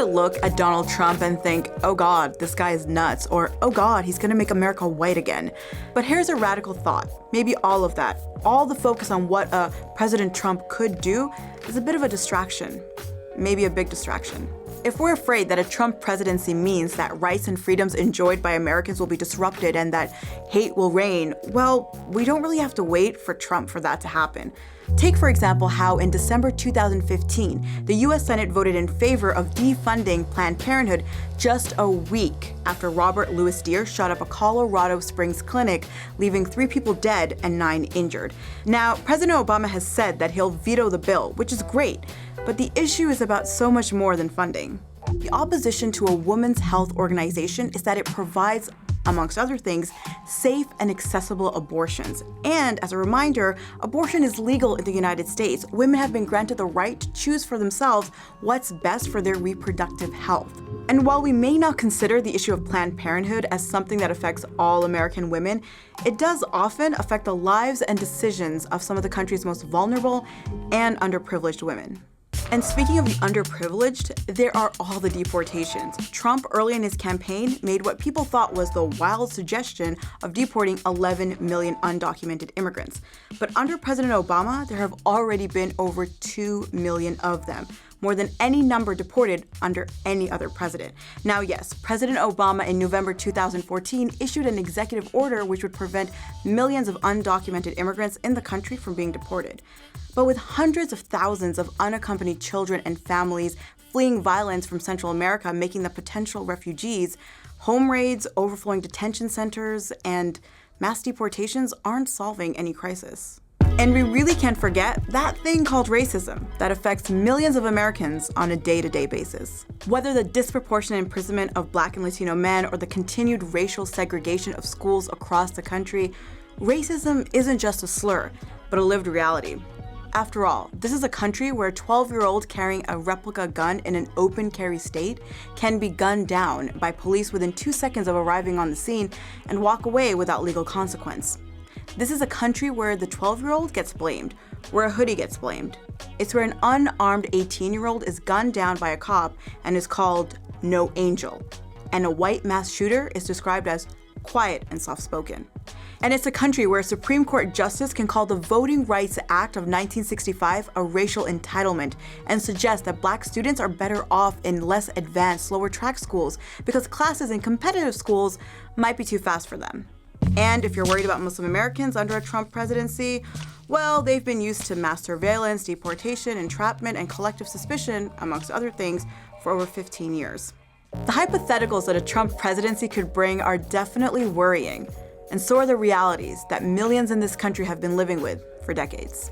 to look at Donald Trump and think, oh God, this guy is nuts, or oh God, he's gonna make America white again. But here's a radical thought. Maybe all of that, all the focus on what President Trump could do is a bit of a distraction. Maybe a big distraction. If we're afraid that a Trump presidency means that rights and freedoms enjoyed by Americans will be disrupted and that hate will reign, well, we don't really have to wait for Trump for that to happen. Take, for example, how in December 2015, the US Senate voted in favor of defunding Planned Parenthood just a week after Robert Louis Deere shot up a Colorado Springs clinic, leaving 3 people dead and 9 injured. Now, President Obama has said that he'll veto the bill, which is great, but the issue is about so much more than funding. The opposition to a women's health organization is that it provides, amongst other things, safe and accessible abortions. And as a reminder, abortion is legal in the United States. Women have been granted the right to choose for themselves what's best for their reproductive health. And while we may not consider the issue of Planned Parenthood as something that affects all American women, it does often affect the lives and decisions of some of the country's most vulnerable and underprivileged women. And speaking of the underprivileged, there are all the deportations. Trump, early in his campaign, made what people thought was the wild suggestion of deporting 11 million undocumented immigrants. But under President Obama, there have already been over 2 million of them, more than any number deported under any other president. Now, yes, President Obama in November 2014 issued an executive order which would prevent millions of undocumented immigrants in the country from being deported. But with hundreds of thousands of unaccompanied children and families fleeing violence from Central America making them potential refugees, home raids, overflowing detention centers, and mass deportations aren't solving any crisis. And we really can't forget that thing called racism that affects millions of Americans on a day-to-day basis. Whether the disproportionate imprisonment of Black and Latino men or the continued racial segregation of schools across the country, racism isn't just a slur, but a lived reality. After all, this is a country where a 12-year-old carrying a replica gun in an open carry state can be gunned down by police within 2 seconds of arriving on the scene and walk away without legal consequence. This is a country where the 12-year-old gets blamed, where a hoodie gets blamed. It's where an unarmed 18-year-old is gunned down by a cop and is called no angel, and a white mass shooter is described as quiet and soft-spoken. And it's a country where a Supreme Court justice can call the Voting Rights Act of 1965 a racial entitlement and suggest that Black students are better off in less advanced, slower track schools because classes in competitive schools might be too fast for them. And if you're worried about Muslim Americans under a Trump presidency, well, they've been used to mass surveillance, deportation, entrapment, and collective suspicion, amongst other things, for over 15 years. The hypotheticals that a Trump presidency could bring are definitely worrying, and so are the realities that millions in this country have been living with for decades.